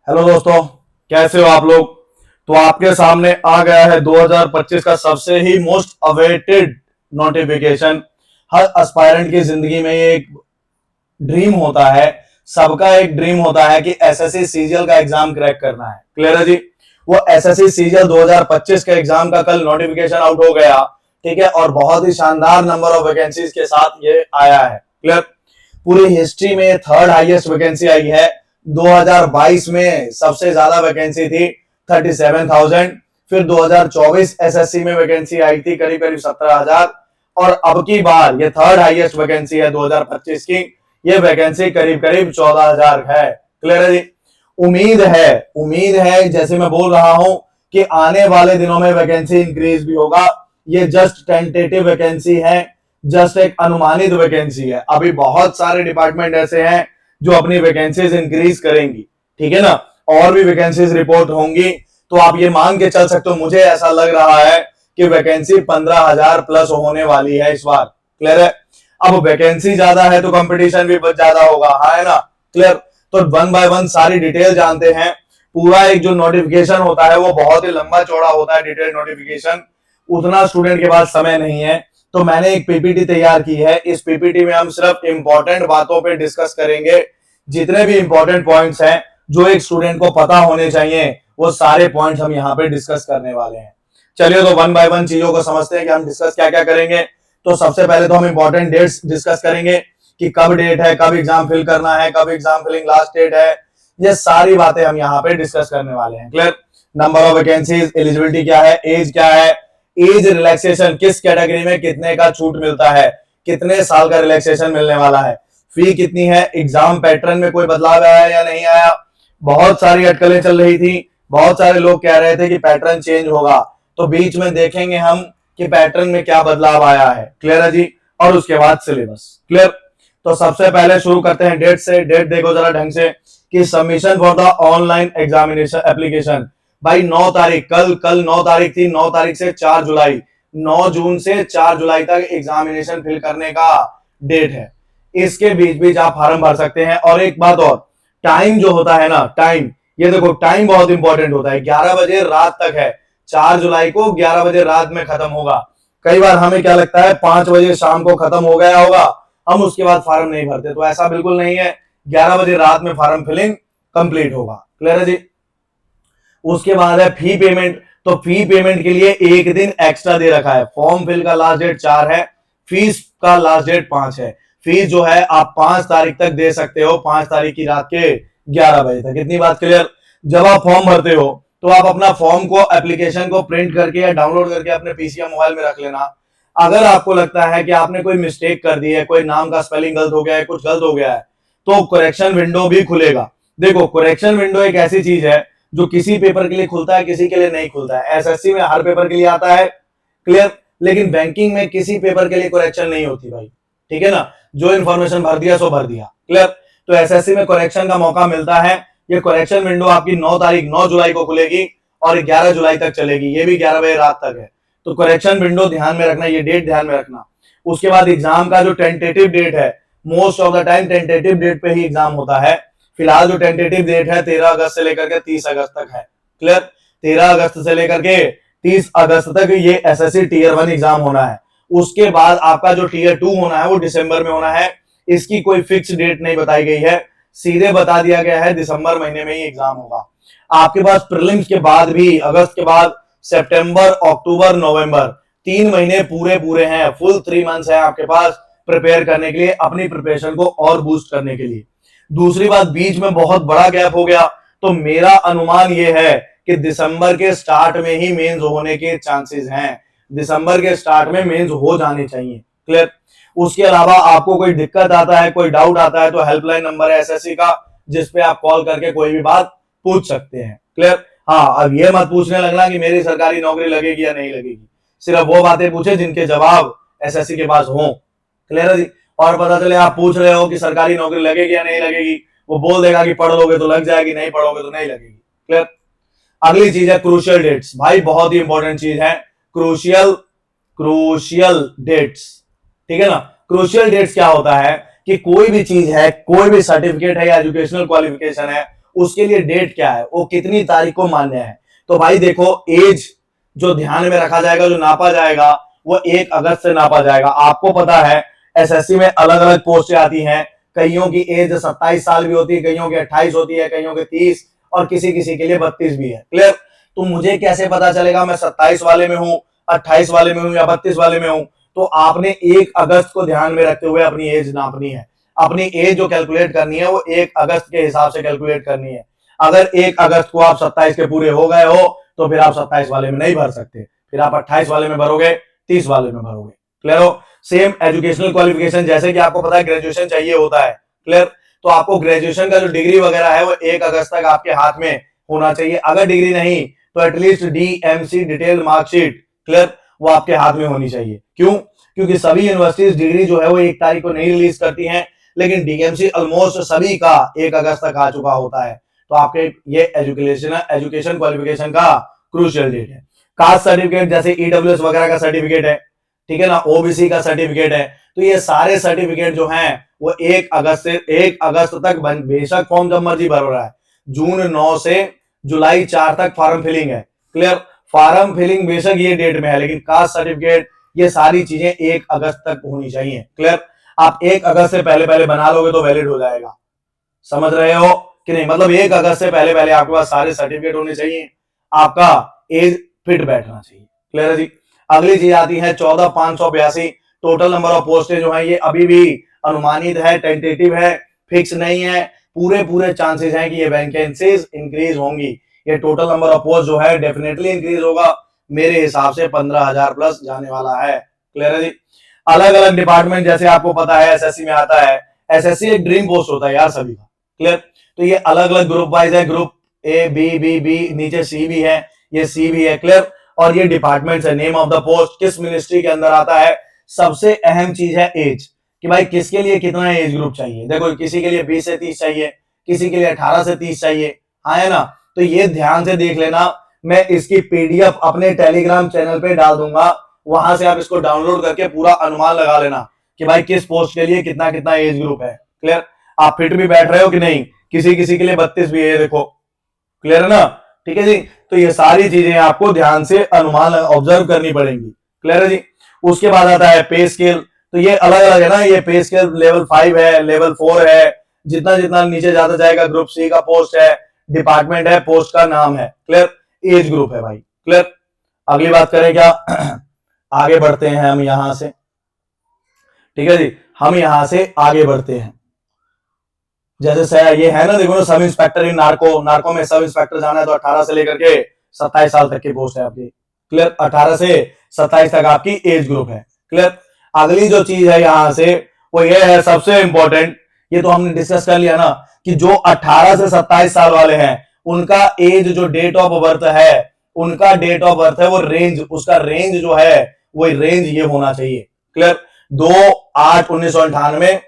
Hello दोस्तों, कैसे हो आप लोग। तो आपके सामने आ गया है 2025 का सबसे ही मोस्ट अवेटेड नोटिफिकेशन। हर एस्पायरेंट की जिंदगी में ये एक ड्रीम होता है, सबका एक ड्रीम होता है कि एसएससी सीजीएल का एग्जाम क्रैक करना है। क्लियर है जी। वो एसएससी सीजीएल 2025 के एग्जाम का कल नोटिफिकेशन आउट हो गया, ठीक है, और बहुत ही शानदार नंबर ऑफ वैकेंसीज के साथ ये आया है। क्लियर। पूरी हिस्ट्री में थर्ड हाईएस्ट वैकेंसी आई है। 2022 में सबसे ज्यादा वैकेंसी थी 37,000। फिर 2024 एसएससी में वैकेंसी आई थी करीब करीब 17,000, और अब की बार ये थर्ड हाईएस्ट वैकेंसी है 2025 की। ये वैकेंसी करीब करीब 14,000 है। क्लियर है जी। उम्मीद है जैसे मैं बोल रहा हूं कि आने वाले दिनों में वैकेंसी इंक्रीज भी होगा। ये जस्ट टेंटेटिव वैकेंसी है, जस्ट एक अनुमानित वैकेंसी है। अभी बहुत सारे डिपार्टमेंट ऐसे हैं जो अपनी वैकेंसीज इंक्रीज करेंगी, ठीक है ना, और भी वैकेंसीज रिपोर्ट होंगी। तो आप ये मान के चल सकते हो, मुझे ऐसा लग रहा है कि वैकेंसी 15,000 प्लस होने वाली है इस बार। क्लियर है। अब वैकेंसी ज्यादा है तो कंपटीशन भी ज्यादा होगा, हाँ है ना। क्लियर। तो वन बाय वन सारी डिटेल जानते हैं। पूरा एक जो नोटिफिकेशन होता है वो बहुत ही लंबा चौड़ा होता है, डिटेल नोटिफिकेशन। उतना स्टूडेंट के पास समय नहीं है, तो मैंने एक पीपीटी तैयार की है। इस पीपीटी में हम सिर्फ इंपॉर्टेंट बातों पे डिस्कस करेंगे। जितने भी इंपॉर्टेंट पॉइंट्स हैं जो एक स्टूडेंट को पता होने चाहिए, वो सारे पॉइंट्स हम यहाँ पे डिस्कस करने वाले हैं। चलिए तो वन बाय वन चीजों को समझते हैं कि हम डिस्कस क्या क्या करेंगे। तो सबसे पहले तो हम इंपॉर्टेंट डेट्स डिस्कस करेंगे कि कब डेट है, कब एग्जाम फिल करना है, कब एग्जाम फिलिंग लास्ट डेट है। ये सारी बातें हम यहाँ पे डिस्कस करने वाले हैं। Clear. Number of vacancies, eligibility क्या है, एज क्या है, एज रिलैक्सेशन किस कैटेगरी में कितने का छूट मिलता है, कितने साल का रिलैक्सेशन मिलने वाला है, फी कितनी है, एग्जाम पैटर्न में कोई बदलाव आया या नहीं आया। बहुत सारी अटकलें चल रही थी, बहुत सारे लोग कह रहे थे कि पैटर्न चेंज होगा, तो बीच में देखेंगे हम कि पैटर्न में क्या बदलाव आया है। क्लियर है जी। और उसके बाद सिलेबस। क्लियर। तो सबसे पहले शुरू करते हैं डेट से। डेट देखो जरा ढंग से कि submission for the online examination application भाई 9 तारीख, कल 9 तारीख थी। 9 तारीख से 4 जुलाई, 9 जून से 4 जुलाई तक एग्जामिनेशन फिल करने का डेट है। इसके बीच बीच आप फॉर्म भर सकते हैं। और एक बात और, टाइम जो होता है ना, टाइम, ये देखो टाइम बहुत इंपॉर्टेंट होता है। 11 बजे रात तक है। 4 जुलाई को 11 बजे रात में खत्म होगा। कई बार हमें क्या लगता है 5 बजे शाम को खत्म हो गया होगा, हम उसके बाद फॉर्म नहीं भरते, तो ऐसा बिल्कुल नहीं है। 11 बजे रात में फॉर्म फिलिंग कंप्लीट होगा। क्लियर है जी। उसके बाद है फी पेमेंट। तो फी पेमेंट के लिए एक दिन एक्स्ट्रा दे रखा है। फॉर्म फिल का लास्ट डेट 4 है, फीस का लास्ट डेट 5 है। फीस जो है आप 5 तारीख तक दे सकते हो, 5 तारीख की रात के 11 बजे तक। इतनी बात क्लियर। जब आप फॉर्म भरते हो तो आप अपना फॉर्म को, एप्लीकेशन को प्रिंट करके या डाउनलोड करके अपने पीसी या मोबाइल में रख लेना। अगर आपको लगता है कि आपने कोई मिस्टेक कर दी है, कोई नाम का स्पेलिंग गलत हो गया है, कुछ गलत हो गया है, तो करेक्शन विंडो भी खुलेगा। देखो करेक्शन विंडो एक ऐसी चीज है जो किसी पेपर के लिए खुलता है, किसी के लिए नहीं खुलता है। एसएससी में हर पेपर के लिए आता है। क्लियर। लेकिन बैंकिंग में किसी पेपर के लिए करेक्शन नहीं होती भाई, ठीक है ना। जो इन्फॉर्मेशन भर दिया सो भर दिया। क्लियर। तो एसएससी में करेक्शन का मौका मिलता है। ये करेक्शन विंडो आपकी 9 तारीख 9 जुलाई को खुलेगी और 11 जुलाई तक चलेगी। ये भी 11 बजे रात तक है। तो करेक्शन विंडो ध्यान में रखना, ये डेट ध्यान में रखना। उसके बाद एग्जाम का जो टेंटेटिव डेट है, most of the time tentative date पे ही एग्जाम होता है। फिलहाल जो टेंटेटिव डेट है 13 अगस्त से लेकर के 30 अगस्त तक है। क्लियर। 13 अगस्त से लेकर के 30 अगस्त तक ये एसएससी टीयर 1 एग्जाम होना है। उसके बाद आपका जो टीयर 2 होना है वो दिसंबर में होना है। इसकी कोई फिक्स डेट नहीं बताई गई है, सीधे बता दिया गया है दिसंबर महीने में ही एग्जाम होगा। आपके पास प्रीलिम्स के बाद भी, अगस्त के बाद सितंबर, अक्टूबर, नवंबर, 3 महीने पूरे पूरे हैं। फुल 3 मंथ्स है आपके पास प्रिपेयर करने के लिए, अपनी प्रिपरेशन को और बूस्ट करने के लिए। दूसरी बात, बीच में बहुत बड़ा गैप हो गया, तो मेरा अनुमान यह है कि दिसंबर के स्टार्ट में ही मेंस होने के चांसेस हैं। दिसंबर के स्टार्ट में मेंस हो जाने चाहिए। क्लियर। उसके अलावा आपको कोई दिक्कत आता है, कोई डाउट आता है, तो हेल्पलाइन नंबर है एसएससी का, जिसपे आप कॉल करके कोई भी बात पूछ सकते हैं। क्लियर। हाँ, अब ये मत पूछने लगना कि मेरी सरकारी नौकरी लगेगी या नहीं लगेगी। सिर्फ वो बातें पूछे जिनके जवाब एसएससी के पास हो। क्लियर है जी। और पता चले आप पूछ रहे हो कि सरकारी नौकरी लगेगी या नहीं लगेगी, वो बोल देगा कि पढ़ लोगे तो लग जाएगी, नहीं पढ़ोगे तो नहीं लगेगी। क्लियर। अगली चीज है क्रूशियल डेट्स। भाई बहुत ही इंपॉर्टेंट चीज है क्रूशियल डेट्स, ठीक है ना। क्रूशियल डेट्स क्या होता है कि कोई भी चीज है, कोई भी सर्टिफिकेट है या एजुकेशनल क्वालिफिकेशन है, उसके लिए डेट क्या है, वो कितनी तारीख को मान्य है। तो भाई देखो, एज जो ध्यान में रखा जाएगा, जो नापा जाएगा, वो 1 अगस्त से नापा जाएगा। आपको पता है एसएससी में अलग अलग पोस्टें आती हैं, कईयों की एज 27 साल भी होती है, कईयों की 28 होती है, कईयों की 30 और किसी किसी के लिए 32 भी है। क्लियर? तो मुझे कैसे पता चलेगा मैं 27 वाले में हूं, 28 वाले में हूं या 32 वाले में हूं? तो आपने 1 अगस्त को ध्यान में रखते हुए अपनी एज नापनी है। अपनी एज जो कैलकुलेट करनी है वो 1 अगस्त के हिसाब से कैलकुलेट करनी है। अगर 1 अगस्त को आप 27 के पूरे हो गए हो तो फिर आप 27 वाले में नहीं भर सकते, फिर आप 28 वाले में भरोगे, 30 वाले में भरोगे। क्लियर हो? सेम एजुकेशनल क्वालिफिकेशन, जैसे कि आपको पता है ग्रेजुएशन चाहिए होता है। क्लियर? तो आपको ग्रेजुएशन का जो डिग्री वगैरह है वो 1 अगस्त तक आपके हाथ में होना चाहिए। अगर डिग्री नहीं तो at least DMC detail marksheet, clear, वो आपके हाथ में होनी चाहिए। क्यों? क्योंकि सभी यूनिवर्सिटीज डिग्री जो है वो 1 तारीख को नहीं रिलीज करती हैं, लेकिन डीएमसी ऑलमोस्ट सभी का 1 अगस्त तक आ चुका होता है। तो आपके ये एजुकेशन क्वालिफिकेशन का क्रूशियल डेट है। कास्ट सर्टिफिकेट जैसे ईडब्ल्यूएस वगैरह का सर्टिफिकेट है, ठीक है ना, ओबीसी का सर्टिफिकेट है, तो ये सारे सर्टिफिकेट जो हैं वो 1 अगस्त से 1 अगस्त तक बेशक फॉर्म जब मर्जी भर रहा है, जून 9 से जुलाई 4 तक फॉर्म फिलिंग है। क्लियर? फॉर्म फिलिंग बेशक ये डेट में है, लेकिन कास्ट सर्टिफिकेट ये सारी चीजें 1 अगस्त तक होनी चाहिए। क्लियर? आप 1 अगस्त से पहले पहले बना लोगे तो वैलिड हो जाएगा। समझ रहे हो कि नहीं? मतलब 1 अगस्त से पहले पहले आपके पास सारे सर्टिफिकेट होने चाहिए, आपका एज फिट बैठना चाहिए। क्लियर है जी? अगली चीज आती है 14,582। टोटल नंबर ऑफ पोस्टें जो है ये अभी भी अनुमानित है, टेंटेटिव है, फिक्स नहीं है। पूरे पूरे चांसेस हैं कि ये वैकेंसीज इंक्रीज होंगी। ये टोटल नंबर ऑफ पोस्ट जो है डेफिनेटली इंक्रीज होगा, मेरे हिसाब से 15,000 प्लस जाने वाला है। क्लियर है जी? अलग अलग डिपार्टमेंट जैसे आपको पता है एसएससी में आता है, एसएससी एक ड्रीम पोस्ट होता है यार सभी का। क्लियर? तो ये अलग अलग ग्रुप वाइज है, ग्रुप ए बी, नीचे सी भी है, ये सी भी है। क्लियर? और ये डिपार्टमेंट है, नेम ऑफ द पोस्ट किस मिनिस्ट्री के अंदर आता है। सबसे अहम चीज है एज, कि भाई किसके लिए कितना एज ग्रुप चाहिए। देखो किसी के लिए 20 से 30 चाहिए, किसी के लिए 18 से 30 चाहिए, हाँ है ना। तो ये ध्यान से देख लेना, मैं इसकी पीडीएफ अपने टेलीग्राम चैनल पे डाल दूंगा, वहां से आप इसको डाउनलोड करके पूरा अनुमान लगा लेना कि भाई किस पोस्ट के लिए कितना कितना एज ग्रुप है। क्लियर? आप फिट भी बैठ रहे हो कि नहीं? किसी किसी के लिए 32 भी है, देखो। क्लियर है ना? ठीक है जी? तो ये सारी चीजें आपको ध्यान से अनुमान ऑब्जर्व करनी पड़ेंगी। क्लियर है जी? उसके बाद आता है पे स्केल, तो ये अलग अलग है ना, ये पे स्केल लेवल 5 है, लेवल 4 है, जितना जितना नीचे जाता जाएगा। ग्रुप सी का पोस्ट है, डिपार्टमेंट है, पोस्ट का नाम है। क्लियर? एज ग्रुप है भाई। क्लियर? अगली बात करें क्या? आगे बढ़ते हैं हम यहां से, ठीक है जी? हम यहां से आगे बढ़ते हैं। जैसे ये है ना, देखो ना, सब इंस्पेक्टर इन नार्को में सब इंस्पेक्टर जाना है तो 18 से लेकर के 27 साल तक की पोस्ट है आपकी। क्लियर? 18 से 27 तक आपकी एज ग्रुप है। क्लियर? अगली जो चीज है यहां से वो ये है सबसे इंपॉर्टेंट, ये तो हमने डिस्कस कर लिया ना, कि जो 18 से 27 साल वाले हैं उनका एज जो डेट ऑफ बर्थ है, उनका डेट ऑफ बर्थ है वो रेंज, उसका रेंज जो है वो रेंज ये होना चाहिए। क्लियर? 2/8/1998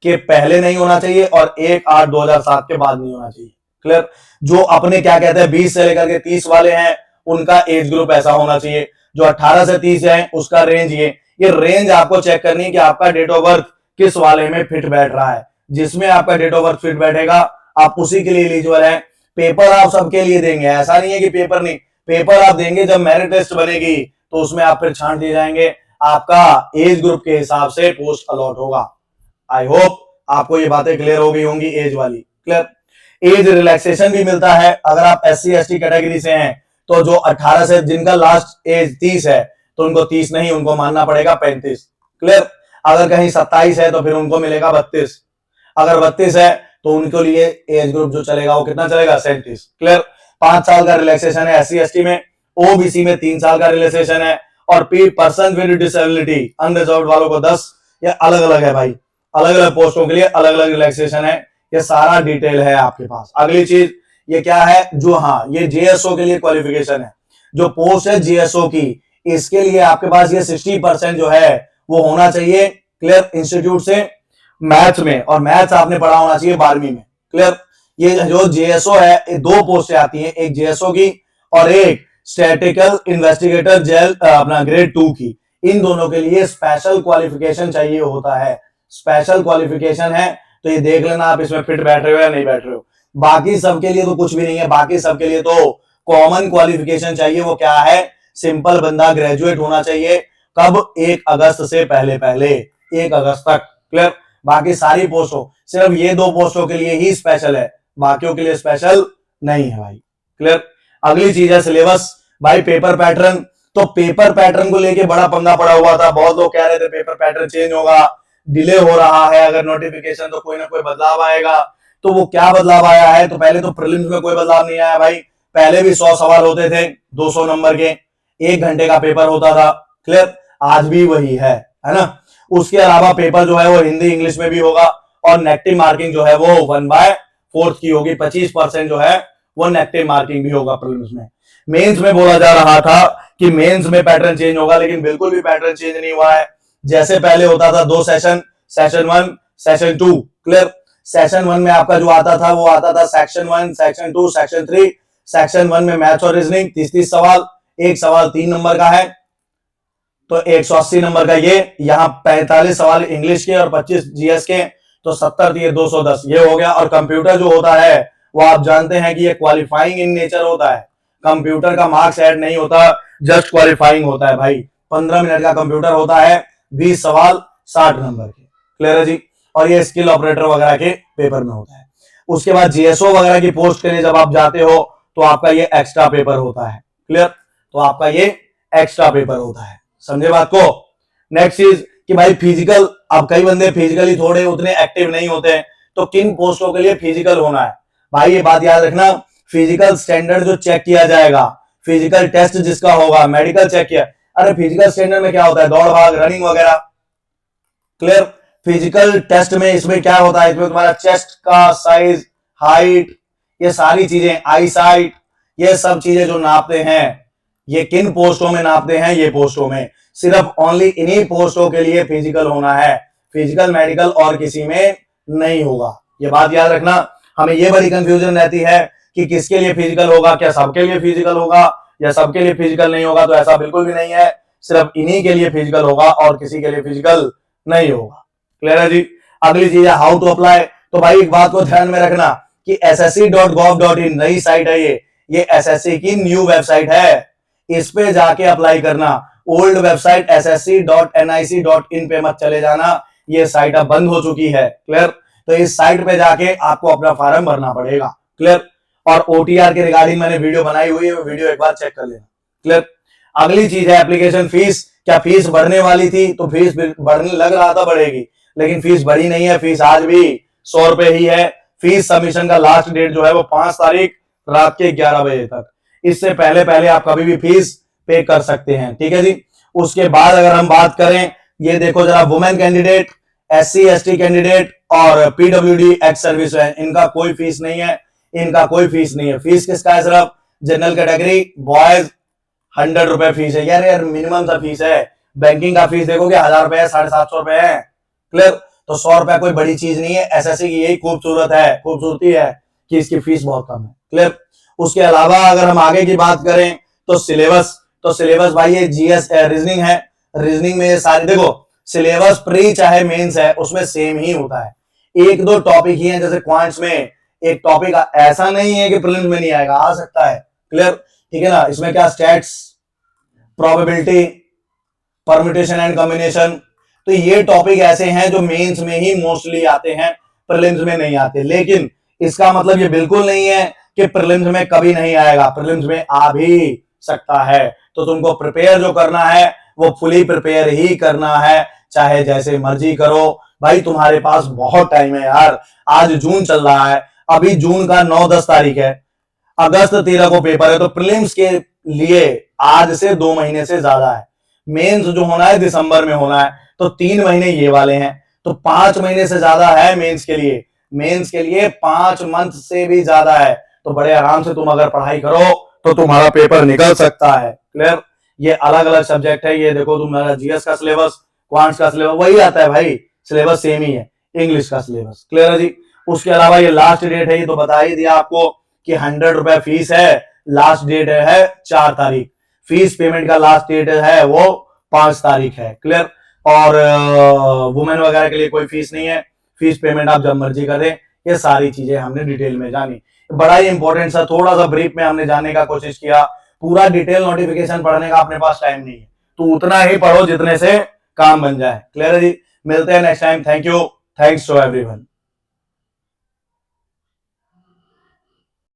के पहले नहीं होना चाहिए और 1/8/2007 के बाद नहीं होना चाहिए। क्लियर? जो अपने क्या कहते हैं 20 से लेकर के 30 वाले हैं उनका एज ग्रुप ऐसा होना चाहिए। जो 18 से 30 है उसका रेंज ये रेंज आपको चेक करनी है कि आपका डेट ऑफ बर्थ किस वाले में फिट बैठ रहा है। जिसमें आपका डेट ऑफ बर्थ फिट बैठेगा आप उसी के लिए एलिजिबल है। पेपर आप सबके लिए देंगे, ऐसा नहीं है कि पेपर नहीं, पेपर आप देंगे, जब मेरिट लिस्ट बनेगी तो उसमें आप फिर छांट दिए जाएंगे, आपका एज ग्रुप के हिसाब से पोस्ट अलॉट होगा। आई होप आपको ये बातें क्लियर हो गई होंगी एज वाली। क्लियर? एज रिलैक्सेशन भी मिलता है अगर आप SC ST कैटेगरी से हैं, तो जो 18 से जिनका लास्ट एज 30 है तो उनको 30 नहीं, उनको मानना पड़ेगा 35। क्लियर? अगर कहीं 27 है तो फिर उनको मिलेगा 32। अगर 32 है तो उनके लिए एज ग्रुप जो चलेगा वो कितना चलेगा? 37। क्लियर? 5 साल का रिलैक्सेशन है SC ST में, OBC में 3 साल का रिलैक्सेशन है, और पर्सन विद डिसेबिलिटी अनरिजर्व्ड वालों को 10। ये अलग अलग है भाई, अलग अलग पोस्टों के लिए अलग अलग रिलैक्सेशन है। ये सारा डिटेल है आपके पास। अगली चीज ये क्या है, जो हाँ ये JSO के लिए क्वालिफिकेशन है, जो पोस्ट है JSO की, इसके लिए आपके पास ये 60% जो है वो होना चाहिए। क्लियर? इंस्टीट्यूट से मैथ्स में, और मैथ्स आपने पढ़ा होना चाहिए 12वीं में। क्लियर? ये जो JSO है, ये 2 पोस्टें आती हैं, एक JSO की और एक स्टैटिकल इन्वेस्टिगेटर जेल अपना ग्रेड 2 की। इन दोनों के लिए स्पेशल क्वालिफिकेशन चाहिए होता है, स्पेशल क्वालिफिकेशन है। तो ये देख लेना आप इसमें फिट बैठ रहे हो या नहीं बैठ रहे हो। बाकी सबके लिए तो कुछ भी नहीं है, बाकी सबके लिए तो कॉमन क्वालिफिकेशन चाहिए। वो क्या है? सिंपल बंदा ग्रेजुएट होना चाहिए। कब? 1 अगस्त से पहले पहले, 1 अगस्त तक। क्लियर? बाकी सारी पोस्टों, सिर्फ ये 2 पोस्टों के लिए ही स्पेशल है, बाकियों के लिए स्पेशल नहीं है भाई। क्लियर? अगली चीज है सिलेबस। भाई पेपर पैटर्न, तो पेपर पैटर्न को लेके बड़ा पंगा पड़ा हुआ था। बहुत लोग कह रहे थे पेपर पैटर्न चेंज होगा, डिले हो रहा है, अगर नोटिफिकेशन तो कोई ना कोई बदलाव आएगा। तो वो क्या बदलाव आया है? तो पहले तो प्रीलिम्स में कोई बदलाव नहीं आया भाई। पहले भी 100 सवाल होते थे, 200 नंबर के, 1 घंटे का पेपर होता था। क्लियर? आज भी वही है ना? उसके अलावा पेपर जो है वो हिंदी इंग्लिश में भी होगा, और नेगेटिव मार्किंग जो है वो 1/4 की होगी। 25% जो है वो नेगेटिव मार्किंग भी होगा प्रीलिम्स में। मेंस में बोला जा रहा था कि मेंस में पैटर्न चेंज होगा, लेकिन बिल्कुल भी पैटर्न चेंज नहीं हुआ है। जैसे पहले होता था 2 session, session 1, session 2। Clear? Session 1 में आपका जो आता था वो आता था सेक्शन 1, सेक्शन 2, सेक्शन 3। सेक्शन 1 में मैथ्स और रीजनिंग 30-30 सवाल, एक सवाल 3 नंबर का है, तो 180 नंबर का ये। यहां 45 सवाल इंग्लिश के और 25 जीएस के, तो 70 दिए 210, ये हो गया। और कंप्यूटर जो होता है वो आप जानते हैं कि ये क्वालिफाइंग इन नेचर होता है। कंप्यूटर का मार्क्स ऐड नहीं होता, जस्ट क्वालिफाइंग होता है भाई। 15 मिनट का कंप्यूटर होता है, 20 सवाल 60 नंबर के। क्लियर है जी? और ये स्किल ऑपरेटर वगैरह के पेपर में होता है। उसके बाद जीएसओ वगैरह की पोस्ट के लिए जब आप जाते हो तो आपका ये एक्स्ट्रा पेपर होता है। क्लियर? तो आपका ये एक्स्ट्रा पेपर होता है। समझे बात को? नेक्स्ट चीज कि भाई फिजिकल, अब कई बंदे फिजिकली थोड़े उतने एक्टिव नहीं होते हैं, तो किन पोस्टों के लिए फिजिकल होना है? भाई ये बात याद रखना, फिजिकल स्टैंडर्ड जो चेक किया जाएगा, फिजिकल टेस्ट जिसका होगा, मेडिकल चेक किया। अरे फिजिकल स्टैंडर्ड में क्या होता है? दौड़ भाग, रनिंग वगैरह। क्लियर? फिजिकल टेस्ट में इसमें क्या होता है? इसमें तुम्हारा चेस्ट का साइज, हाइट, ये सारी चीजें, आई साइट, ये सब चीजें जो नापते हैं, ये किन पोस्टों में नापते हैं? ये पोस्टों में। सिर्फ ओनली इन्हीं पोस्टों के लिए फिजिकल होना है, फिजिकल मेडिकल और किसी में नहीं होगा। ये बात याद रखना। हमें ये बड़ी कंफ्यूजन रहती है कि किसके लिए फिजिकल होगा, क्या सबके लिए फिजिकल होगा या सबके लिए फिजिकल नहीं होगा? तो ऐसा बिल्कुल भी नहीं है, सिर्फ इन्हीं के लिए फिजिकल होगा और किसी के लिए फिजिकल नहीं होगा। क्लियर है जी? अगली चीज है हाउ टू अप्लाई। तो भाई एक बात को ध्यान में रखना कि ssc.gov.in नई साइट है, ये एसएससी की न्यू वेबसाइट है। इस पे जाके अप्लाई करना। ओल्ड वेबसाइट ssc.nic.in पे मत चले जाना, ये साइट अब बंद हो चुकी है। क्लियर? तो इस साइट पे जाके आपको अपना फॉर्म भरना पड़ेगा। क्लियर? और ओटीआर के रिगार्डिंग मैंने वीडियो बनाई हुई है, वीडियो एक बार चेक कर लेना। क्लियर? अगली चीज है एप्लीकेशन फीस। क्या फीस बढ़ने वाली थी? तो फीस बढ़ने लग रहा था बढ़ेगी, लेकिन फीस बढ़ी नहीं है। फीस आज भी 100 रुपए ही है। फीस सबमिशन का लास्ट डेट जो है वो 5 तारीख रात के 11 बजे तक। इससे पहले पहले आप कभी भी फीस पे कर सकते हैं। ठीक है जी? उसके बाद अगर हम बात करें, ये देखो जरा, women candidate, SC ST candidate और PWD एक्स सर्विस है, इनका कोई फीस नहीं है, इनका कोई फीस नहीं है। फीस किसका है? सिर्फ जनरल कैटेगरी बॉयज 100 रुपए फीस है। यार मिनिमम सा फीस है। बैंकिंग का फीस देखोगे 1000 रुपए है, 750 रुपए है। क्लियर? तो 100 रुपए कोई बड़ी चीज नहीं है। एसएससी की यही खूबसूरती है कि इसकी फीस बहुत कम है। क्लियर? उसके अलावा अगर हम आगे की बात करें तो सिलेबस भाई ये जीएस रीजनिंग है। रीजनिंग में ये सारे देखो, सिलेबस प्री चाहे मेंस है उसमें सेम ही होता है। 1-2 टॉपिक ही हैं, जैसे क्वांट्स में एक टॉपिक ऐसा नहीं है कि प्रीलिम्स में नहीं आएगा, आ सकता है। क्लियर? ठीक है ना? इसमें क्या, stats, probability, permutation and combination, तो ये टॉपिक ऐसे हैं जो मेंस में ही मोस्टली आते हैं, प्रीलिम्स में नहीं आते। लेकिन इसका मतलब ये बिल्कुल नहीं है कि प्रीलिम्स में कभी नहीं आएगा, प्रीलिम्स में आ भी सकता है। तो तुमको प्रिपेयर जो करना है वो फुली प्रिपेयर ही करना है, चाहे जैसे मर्जी करो। भाई तुम्हारे पास बहुत टाइम है यार। आज जून चल रहा है, अभी जून का 9-10 तारीख है, अगस्त 13 को पेपर है, तो प्रीलिम्स के लिए आज से 2 महीने से ज्यादा है। मेंस जो होना है दिसंबर में होना है, तो 3 महीने ये वाले हैं, तो 5 महीने से ज्यादा है मेंस के लिए। मेंस के लिए 5 मंथ से भी ज्यादा है। तो बड़े आराम से तुम अगर पढ़ाई करो तो तुम्हारा पेपर निकल सकता है। क्लियर? ये अलग अलग सब्जेक्ट है। ये देखो तुम्हारा जीएस का सिलेबस, क्वांट्स का सिलेबस वही आता है भाई, सिलेबस सेम ही है। इंग्लिश का सिलेबस। क्लियर है जी? उसके अलावा ये लास्ट डेट है, ये तो बता ही दिया आपको कि 100 रुपए फीस है। लास्ट डेट है 4 तारीख। फीस पेमेंट का लास्ट डेट है वो 5 तारीख है। क्लियर? और वुमेन वगैरह के लिए कोई फीस नहीं है, फीस पेमेंट आप जब मर्जी करें। ये सारी चीजें हमने डिटेल में जानी। बड़ा ही इंपॉर्टेंट सा थोड़ा सा ब्रीफ में हमने जानने का कोशिश किया। पूरा डिटेल नोटिफिकेशन पढ़ने का अपने पास टाइम नहीं है, तो उतना ही पढ़ो जितने से काम बन जाए। क्लियर है जी? मिलते हैं next time. Thank you, thanks to everyone.